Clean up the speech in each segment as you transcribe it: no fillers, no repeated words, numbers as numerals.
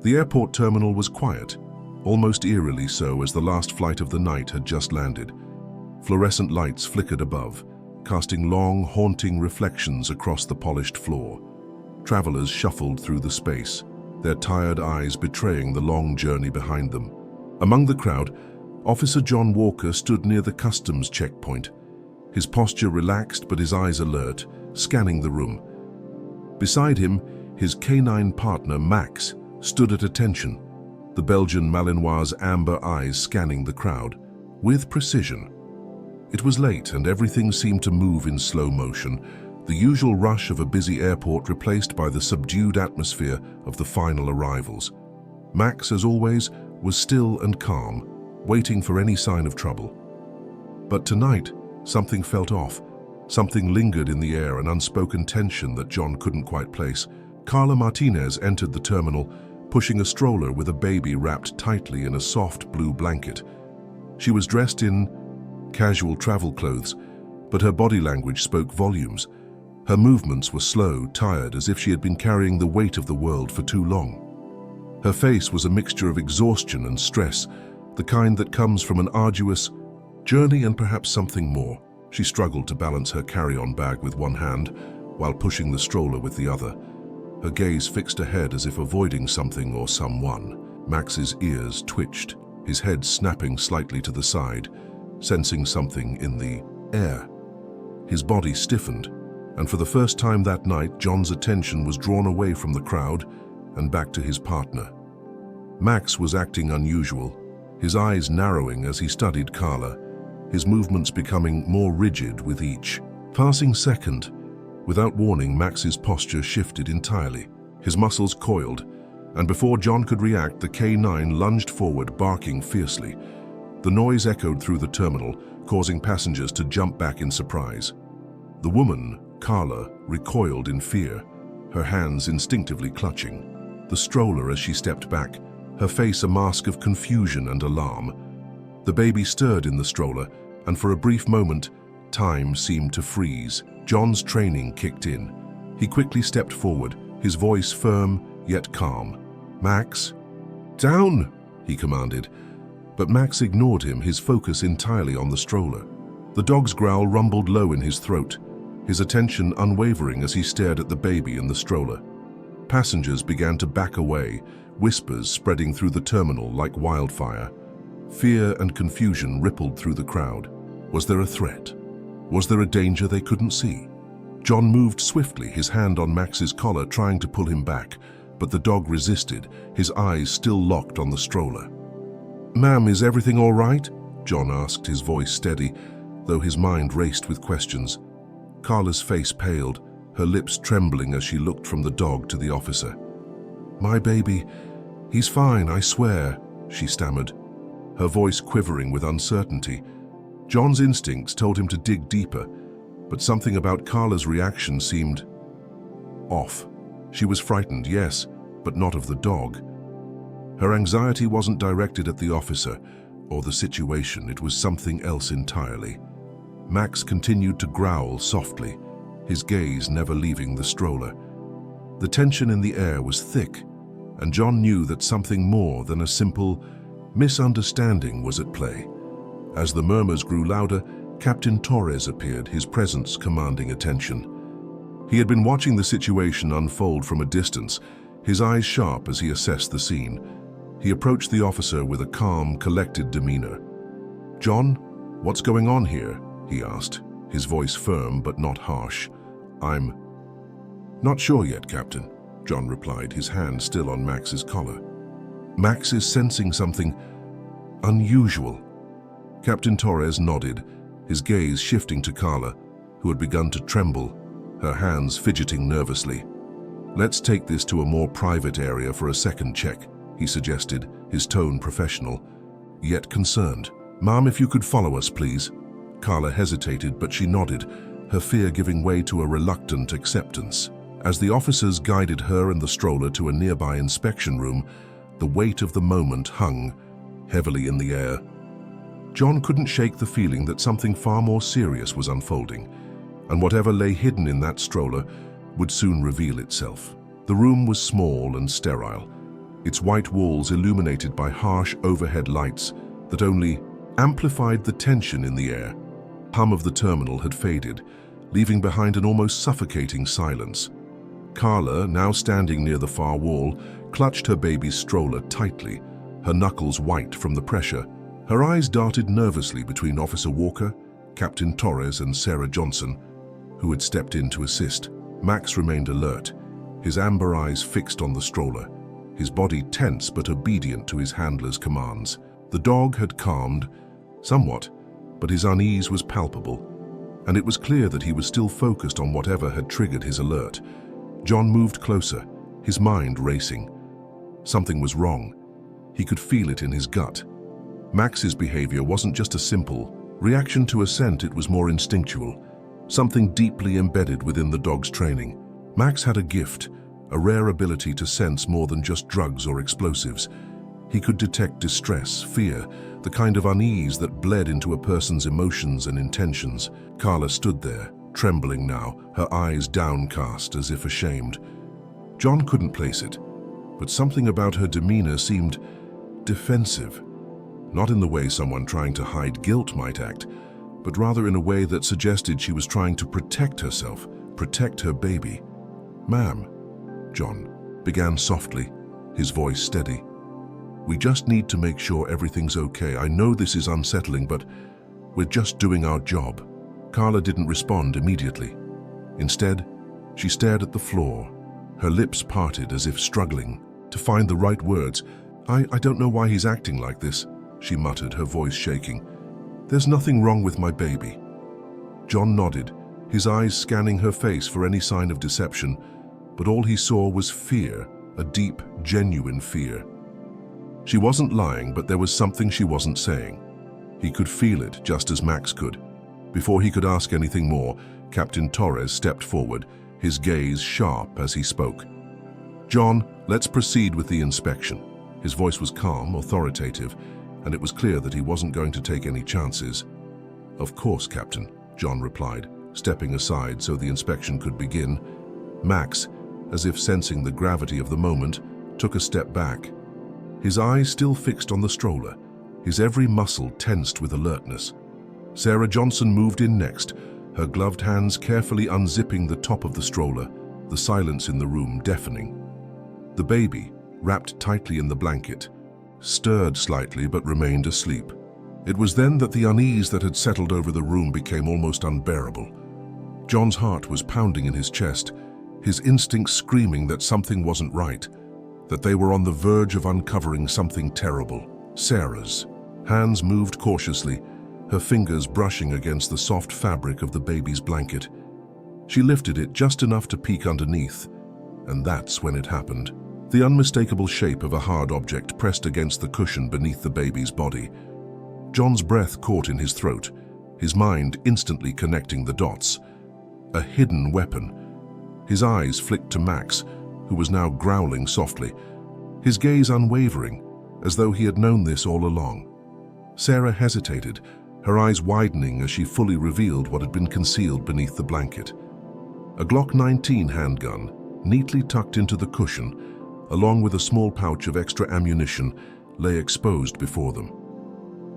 The airport terminal was quiet, almost eerily so, as the last flight of the night had just landed. Fluorescent lights flickered above, casting long, haunting reflections across the polished floor. Travelers shuffled through the space, their tired eyes betraying the long journey behind them. Among the crowd, Officer John Walker stood near the customs checkpoint, his posture relaxed but his eyes alert, scanning the room. Beside him, his canine partner Max stood at attention, the Belgian Malinois' amber eyes scanning the crowd, with precision. It was late and everything seemed to move in slow motion, the usual rush of a busy airport replaced by the subdued atmosphere of the final arrivals. Max, as always, was still and calm, waiting for any sign of trouble. But tonight, something felt off. Something lingered in the air, an unspoken tension that John couldn't quite place. Carla Martinez entered the terminal, pushing a stroller with a baby wrapped tightly in a soft blue blanket. She was dressed in casual travel clothes, but her body language spoke volumes. Her movements were slow, tired, as if she had been carrying the weight of the world for too long. Her face was a mixture of exhaustion and stress, the kind that comes from an arduous journey and perhaps something more. She struggled to balance her carry-on bag with one hand while pushing the stroller with the other. Her gaze fixed ahead as if avoiding something or someone. Max's ears twitched, his head snapping slightly to the side, sensing something in the air. His body stiffened, and for the first time that night, John's attention was drawn away from the crowd and back to his partner. Max was acting unusual, his eyes narrowing as he studied Carla, his movements becoming more rigid with each passing second. Without warning, Max's posture shifted entirely. His muscles coiled, and before John could react, the K9 lunged forward, barking fiercely. The noise echoed through the terminal, causing passengers to jump back in surprise. The woman, Carla, recoiled in fear, her hands instinctively clutching the stroller as she stepped back, her face a mask of confusion and alarm. The baby stirred in the stroller, and for a brief moment, time seemed to freeze. John's training kicked in. He quickly stepped forward, his voice firm yet calm. "Max?" "Down!" he commanded. But Max ignored him, his focus entirely on the stroller. The dog's growl rumbled low in his throat, his attention unwavering as he stared at the baby in the stroller. Passengers began to back away, whispers spreading through the terminal like wildfire. Fear and confusion rippled through the crowd. Was there a threat? Was there a danger they couldn't see? John moved swiftly, his hand on Max's collar, trying to pull him back, but the dog resisted, his eyes still locked on the stroller. "Ma'am, is everything all right?" John asked, his voice steady, though his mind raced with questions. Carla's face paled, her lips trembling as she looked from the dog to the officer. "My baby, he's fine, I swear," she stammered, her voice quivering with uncertainty. John's instincts told him to dig deeper, but something about Carla's reaction seemed off. She was frightened, yes, but not of the dog. Her anxiety wasn't directed at the officer or the situation, it was something else entirely. Max continued to growl softly, his gaze never leaving the stroller. The tension in the air was thick, and John knew that something more than a simple misunderstanding was at play. As the murmurs grew louder, Captain Torres appeared, his presence commanding attention. He had been watching the situation unfold from a distance, his eyes sharp as he assessed the scene. He approached the officer with a calm, collected demeanor. "John, what's going on here?" he asked, his voice firm but not harsh. "I'm not sure yet, Captain," John replied, his hand still on Max's collar. "Max is sensing something unusual." Captain Torres nodded, his gaze shifting to Carla, who had begun to tremble, her hands fidgeting nervously. "Let's take this to a more private area for a second check," he suggested, his tone professional, yet concerned. "Ma'am, if you could follow us, please." Carla hesitated, but she nodded, her fear giving way to a reluctant acceptance. As the officers guided her and the stroller to a nearby inspection room, the weight of the moment hung heavily in the air. John couldn't shake the feeling that something far more serious was unfolding, and whatever lay hidden in that stroller would soon reveal itself. The room was small and sterile, its white walls illuminated by harsh overhead lights that only amplified the tension in the air. The hum of the terminal had faded, leaving behind an almost suffocating silence. Carla, now standing near the far wall, clutched her baby's stroller tightly, her knuckles white from the pressure. Her eyes darted nervously between Officer Walker, Captain Torres, and Sarah Johnson, who had stepped in to assist. Max remained alert, his amber eyes fixed on the stroller, his body tense but obedient to his handler's commands. The dog had calmed somewhat, but his unease was palpable, and it was clear that he was still focused on whatever had triggered his alert. John moved closer, his mind racing. Something was wrong. He could feel it in his gut. Max's behavior wasn't just a simple reaction to a scent, it was more instinctual, something deeply embedded within the dog's training. Max had a gift, a rare ability to sense more than just drugs or explosives. He could detect distress, fear, the kind of unease that bled into a person's emotions and intentions. Carla stood there, trembling now, her eyes downcast as if ashamed. John couldn't place it, but something about her demeanor seemed defensive. Not in the way someone trying to hide guilt might act, but rather in a way that suggested she was trying to protect herself, protect her baby. "Ma'am," John began softly, his voice steady. "We just need to make sure everything's okay. I know this is unsettling, but we're just doing our job." Carla didn't respond immediately. Instead, she stared at the floor, her lips parted as if struggling to find the right words. I don't know why he's acting like this," she muttered, her voice shaking. "There's nothing wrong with my baby." John nodded, his eyes scanning her face for any sign of deception, but all he saw was fear, a deep, genuine fear. She wasn't lying, but there was something she wasn't saying. He could feel it just as Max could. Before he could ask anything more, Captain Torres stepped forward, his gaze sharp as he spoke. "John, let's proceed with the inspection." His voice was calm, authoritative, and it was clear that he wasn't going to take any chances. "Of course, Captain," John replied, stepping aside so the inspection could begin. Max, as if sensing the gravity of the moment, took a step back, his eyes still fixed on the stroller, his every muscle tensed with alertness. Sarah Johnson moved in next, her gloved hands carefully unzipping the top of the stroller, the silence in the room deafening. The baby, wrapped tightly in the blanket, stirred slightly but remained asleep. It was then that the unease that had settled over the room became almost unbearable. John's heart was pounding in his chest, his instincts screaming that something wasn't right, that they were on the verge of uncovering something terrible. Sarah's hands moved cautiously, her fingers brushing against the soft fabric of the baby's blanket. She lifted it just enough to peek underneath, and that's when it happened. The unmistakable shape of a hard object pressed against the cushion beneath the baby's body. John's breath caught in his throat, his mind instantly connecting the dots. A hidden weapon. His eyes flicked to Max, who was now growling softly, his gaze unwavering, as though he had known this all along. Sarah hesitated, her eyes widening as she fully revealed what had been concealed beneath the blanket. A Glock 19 handgun, neatly tucked into the cushion, along with a small pouch of extra ammunition, lay exposed before them.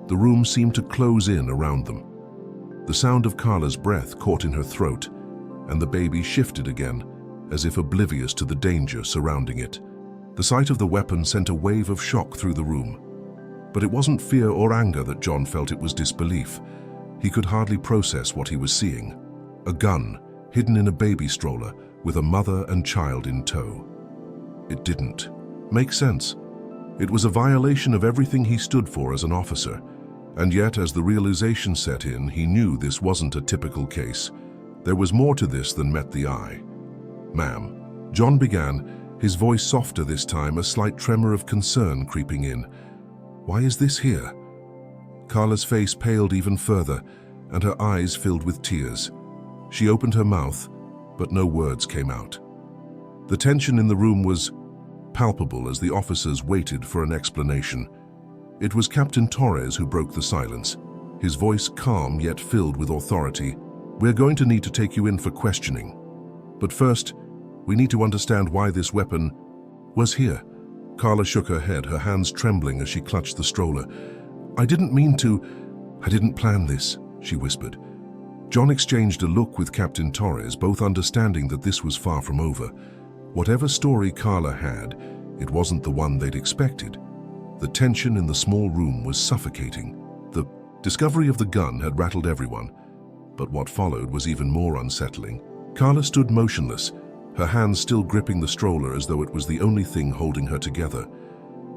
The room seemed to close in around them. The sound of Carla's breath caught in her throat, and the baby shifted again, as if oblivious to the danger surrounding it. The sight of the weapon sent a wave of shock through the room. But it wasn't fear or anger that John felt, it was disbelief. He could hardly process what he was seeing. A gun, hidden in a baby stroller, with a mother and child in tow. It didn't make sense. It was a violation of everything he stood for as an officer. And yet, as the realization set in, he knew this wasn't a typical case. There was more to this than met the eye. "Ma'am," John began, his voice softer this time, a slight tremor of concern creeping in. "Why is this here?" Carla's face paled even further, and her eyes filled with tears. She opened her mouth, but no words came out. The tension in the room was palpable as the officers waited for an explanation. It was Captain Torres who broke the silence, his voice calm yet filled with authority. "We're going to need to take you in for questioning. But first, we need to understand why this weapon was here." Carla shook her head, her hands trembling as she clutched the stroller. I didn't mean to. I didn't plan this, she whispered. John exchanged a look with Captain Torres, both understanding that this was far from over. Whatever story Carla had, it wasn't the one they'd expected. The tension in the small room was suffocating. The discovery of the gun had rattled everyone, but what followed was even more unsettling. Carla stood motionless, her hands still gripping the stroller as though it was the only thing holding her together.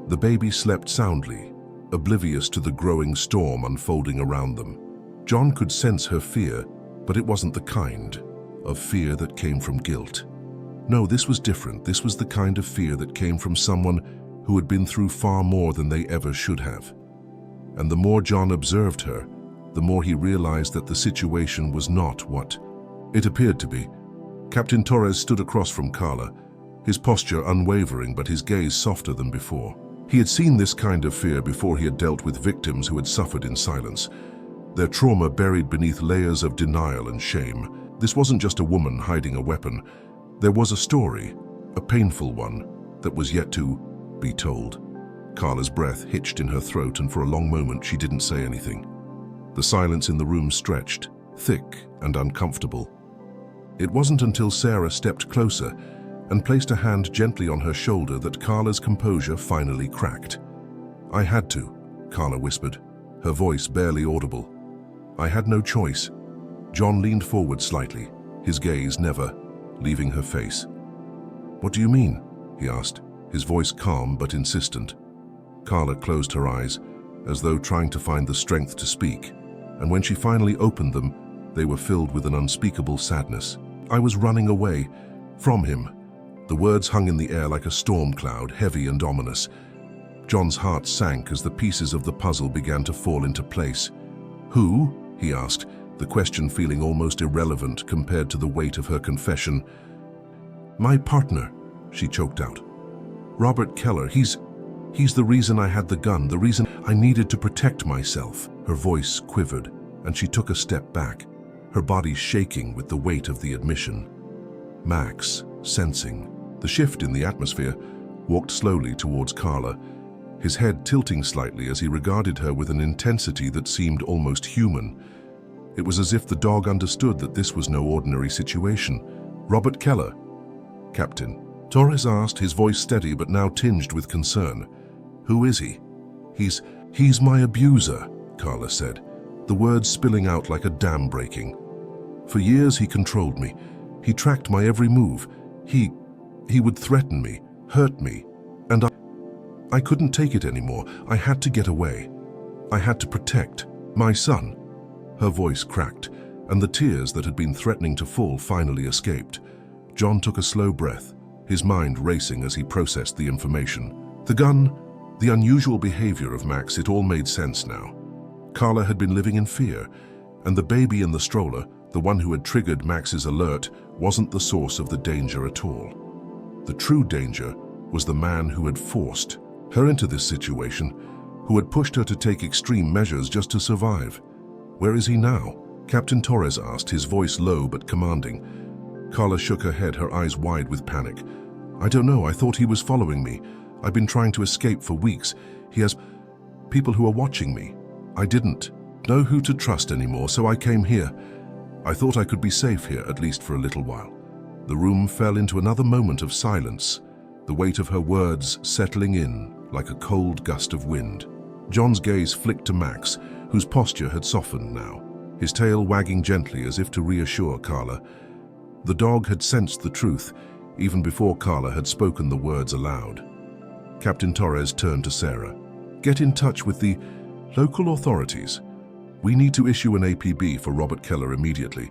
The baby slept soundly, oblivious to the growing storm unfolding around them. John could sense her fear, but it wasn't the kind of fear that came from guilt. No, this was different. This was the kind of fear that came from someone who had been through far more than they ever should have. And the more John observed her, the more he realized that the situation was not what it appeared to be. Captain Torres stood across from Carla, his posture unwavering but his gaze softer than before. He had seen this kind of fear before he had dealt with victims who had suffered in silence, their trauma buried beneath layers of denial and shame. This wasn't just a woman hiding a weapon. There was a story, a painful one, that was yet to be told. Carla's breath hitched in her throat, and for a long moment she didn't say anything. The silence in the room stretched, thick and uncomfortable. It wasn't until Sarah stepped closer and placed a hand gently on her shoulder that Carla's composure finally cracked. I had to, Carla whispered, her voice barely audible. I had no choice. John leaned forward slightly, his gaze never leaving her face. What do you mean? He asked, his voice calm but insistent. Carla closed her eyes, as though trying to find the strength to speak, and when she finally opened them, they were filled with an unspeakable sadness. I was running away from him. The words hung in the air like a storm cloud, heavy and ominous. John's heart sank as the pieces of the puzzle began to fall into place. Who? He asked, the question feeling almost irrelevant compared to the weight of her confession. My partner, she choked out. Robert Keller, he's the reason I had the gun, the reason I needed to protect myself. Her voice quivered, and she took a step back, her body shaking with the weight of the admission. Max, sensing the shift in the atmosphere, walked slowly towards Carla, his head tilting slightly as he regarded her with an intensity that seemed almost human. It was as if the dog understood that this was no ordinary situation. Robert Keller, Captain Torres asked, his voice steady but now tinged with concern. Who is he? He's my abuser, Carla said, the words spilling out like a dam breaking. For years he controlled me. He tracked my every move. He would threaten me, hurt me, and I couldn't take it anymore. I had to get away. I had to protect my son. Her voice cracked, and the tears that had been threatening to fall finally escaped. John took a slow breath, his mind racing as he processed the information. The gun, the unusual behavior of Max, it all made sense now. Carla had been living in fear, and the baby in the stroller, the one who had triggered Max's alert, wasn't the source of the danger at all. The true danger was the man who had forced her into this situation, who had pushed her to take extreme measures just to survive. Where is he now? Captain Torres asked, his voice low but commanding. Carla shook her head, her eyes wide with panic. I don't know, I thought he was following me. I've been trying to escape for weeks. He has people who are watching me. I didn't know who to trust anymore, so I came here. I thought I could be safe here, at least for a little while. The room fell into another moment of silence, the weight of her words settling in like a cold gust of wind. John's gaze flicked to Max, whose posture had softened now, his tail wagging gently as if to reassure Carla. The dog had sensed the truth, even before Carla had spoken the words aloud. Captain Torres turned to Sarah. Get in touch with the local authorities. We need to issue an APB for Robert Keller immediately.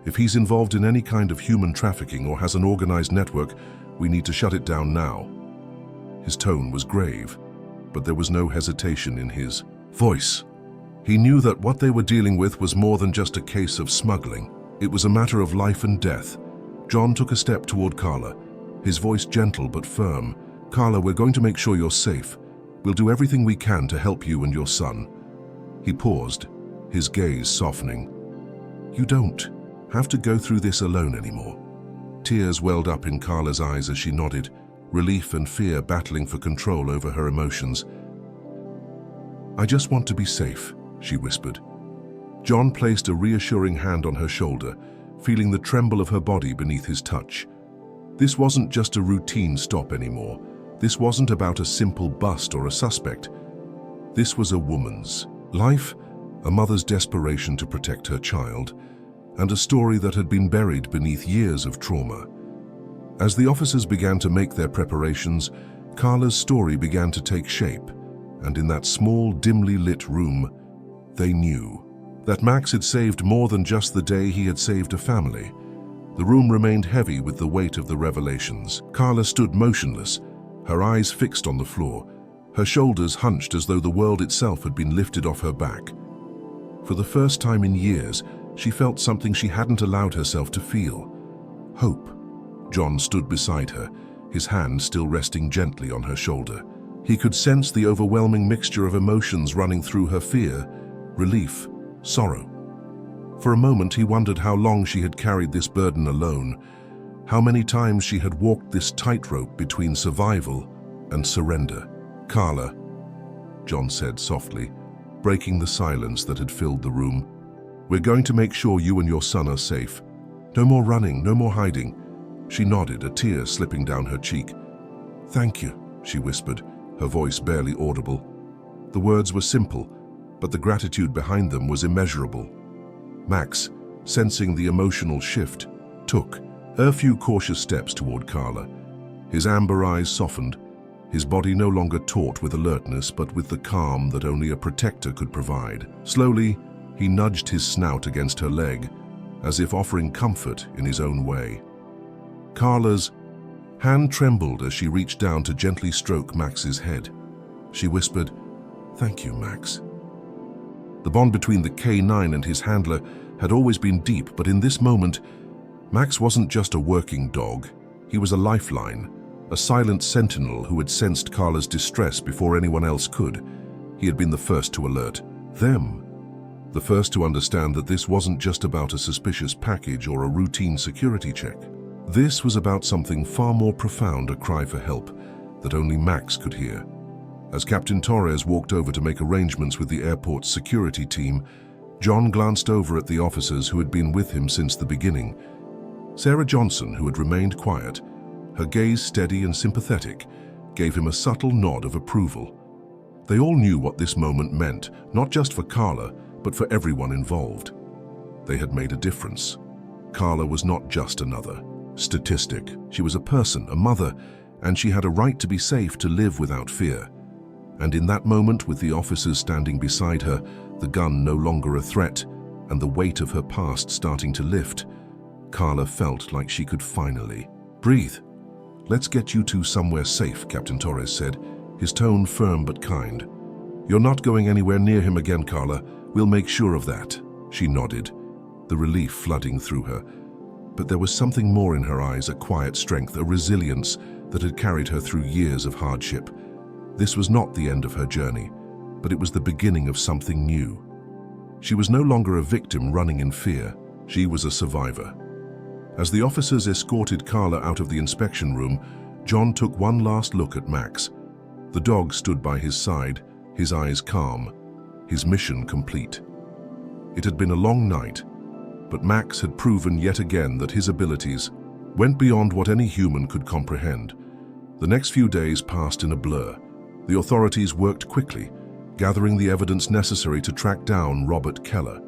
If he's involved in any kind of human trafficking or has an organized network, we need to shut it down now. His tone was grave, but there was no hesitation in his voice. He knew that what they were dealing with was more than just a case of smuggling. It was a matter of life and death. John took a step toward Carla, his voice gentle but firm. Carla, we're going to make sure you're safe. We'll do everything we can to help you and your son. He paused, his gaze softening. You don't have to go through this alone anymore. Tears welled up in Carla's eyes as she nodded. relief and fear battling for control over her emotions. "I just want to be safe," she whispered. John placed a reassuring hand on her shoulder, feeling the tremble of her body beneath his touch. This wasn't just a routine stop anymore. This wasn't about a simple bust or a suspect. This was a woman's life, a mother's desperation to protect her child, and a story that had been buried beneath years of trauma. As the officers began to make their preparations, Carla's story began to take shape, and in that small, dimly lit room, they knew that Max had saved more than just the day he had saved a family. The room remained heavy with the weight of the revelations. Carla stood motionless, her eyes fixed on the floor, her shoulders hunched as though the world itself had been lifted off her back. For the first time in years, she felt something she hadn't allowed herself to feel: hope. John stood beside her, his hand still resting gently on her shoulder. He could sense the overwhelming mixture of emotions running through her: fear, relief, sorrow. For a moment he wondered how long she had carried this burden alone, how many times she had walked this tightrope between survival and surrender. "Carla," John said softly, breaking the silence that had filled the room, "we're going to make sure you and your son are safe. No more running, no more hiding." She nodded, a tear slipping down her cheek. "Thank you," she whispered, her voice barely audible. The words were simple, but the gratitude behind them was immeasurable. Max, sensing the emotional shift, took a few cautious steps toward Carla. His amber eyes softened, his body no longer taut with alertness but with the calm that only a protector could provide. Slowly, he nudged his snout against her leg, as if offering comfort in his own way. Carla's hand trembled as she reached down to gently stroke Max's head. She whispered, "Thank you, Max." The bond between the K9 and his handler had always been deep, but in this moment, Max wasn't just a working dog. He was a lifeline, a silent sentinel who had sensed Carla's distress before anyone else could. He had been the first to alert them, the first to understand that this wasn't just about a suspicious package or a routine security check. This was about something far more profound, a cry for help that only Max could hear. As Captain Torres walked over to make arrangements with the airport's security team, John glanced over at the officers who had been with him since the beginning. Sarah Johnson, who had remained quiet, her gaze steady and sympathetic, gave him a subtle nod of approval. They all knew what this moment meant, not just for Carla, but for everyone involved. They had made a difference. Carla was not just another statistic. She was a person, a mother, and she had a right to be safe, to live without fear. And in that moment, with the officers standing beside her, the gun no longer a threat, and the weight of her past starting to lift, Carla felt like she could finally breathe. "Let's get you two somewhere safe," Captain Torres said, his tone firm but kind. "You're not going anywhere near him again, Carla. We'll make sure of that." She nodded, the relief flooding through her. But there was something more in her eyes, a quiet strength, a resilience that had carried her through years of hardship. This was not the end of her journey, but it was the beginning of something new. She was no longer a victim running in fear. She was a survivor. As the officers escorted Carla out of the inspection room, John took one last look at Max. The dog stood by his side, his eyes calm, his mission complete. It had been a long night, but Max had proven yet again that his abilities went beyond what any human could comprehend. The next few days passed in a blur. The authorities worked quickly, gathering the evidence necessary to track down Robert Keller.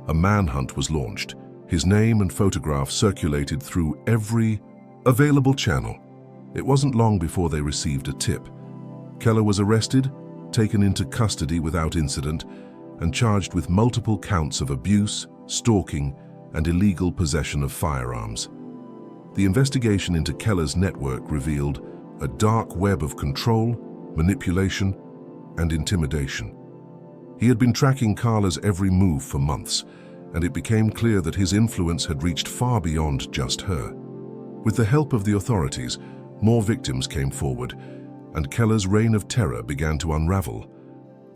A manhunt was launched. His name and photograph circulated through every available channel. It wasn't long before they received a tip. Keller was arrested, taken into custody without incident, and charged with multiple counts of abuse, stalking, and illegal possession of firearms. The investigation into Keller's network revealed a dark web of control, manipulation, and intimidation. He had been tracking Carla's every move for months, and it became clear that his influence had reached far beyond just her. With the help of the authorities, more victims came forward, and Keller's reign of terror began to unravel.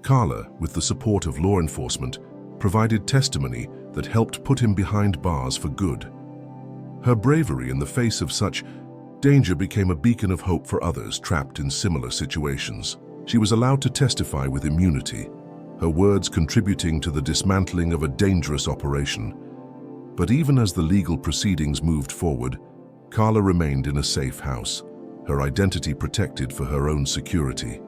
Carla, with the support of law enforcement, provided testimony that helped put him behind bars for good. Her bravery in the face of such Danger became a beacon of hope for others trapped in similar situations. She was allowed to testify with immunity, her words contributing to the dismantling of a dangerous operation. But even as the legal proceedings moved forward, Carla remained in a safe house, her identity protected for her own security.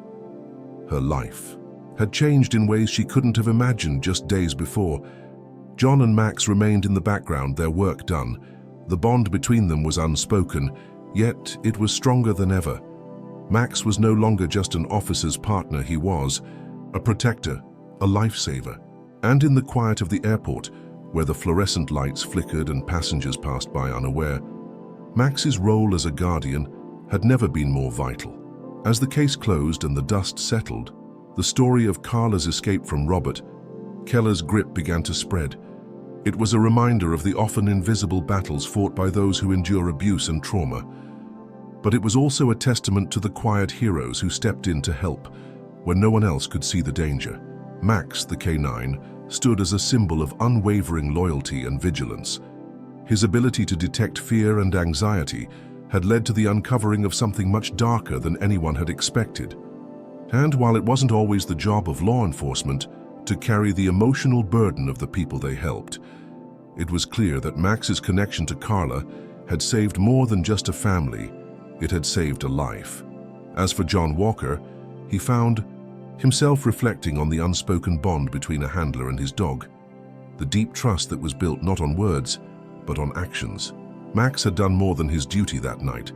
Her life had changed in ways she couldn't have imagined just days before. John and Max remained in the background, their work done. The bond between them was unspoken, yet it was stronger than ever. Max was no longer just an officer's partner, he was a protector, a lifesaver. And in the quiet of the airport, where the fluorescent lights flickered and passengers passed by unaware, Max's role as a guardian had never been more vital. As the case closed and the dust settled, the story of Carla's escape from Robert Keller's grip began to spread. It was a reminder of the often invisible battles fought by those who endure abuse and trauma. But it was also a testament to the quiet heroes who stepped in to help when no one else could see the danger. Max, the K9, stood as a symbol of unwavering loyalty and vigilance. His ability to detect fear and anxiety had led to the uncovering of something much darker than anyone had expected. And while it wasn't always the job of law enforcement to carry the emotional burden of the people they helped, it was clear that Max's connection to Carla had saved more than just a family, it had saved a life. As for John Walker, he found himself reflecting on the unspoken bond between a handler and his dog, the deep trust that was built not on words, but on actions. Max had done more than his duty that night.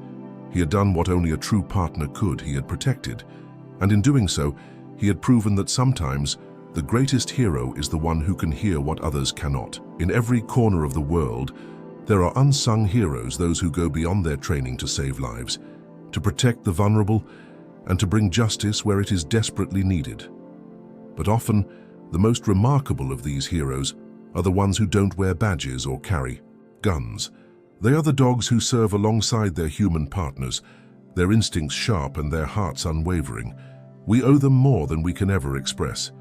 He had done what only a true partner could. He had protected. And in doing so, he had proven that sometimes the greatest hero is the one who can hear what others cannot. In every corner of the world, there are unsung heroes, those who go beyond their training to save lives, to protect the vulnerable, and to bring justice where it is desperately needed. But often, the most remarkable of these heroes are the ones who don't wear badges or carry guns. They are the dogs who serve alongside their human partners, their instincts sharp and their hearts unwavering. We owe them more than we can ever express.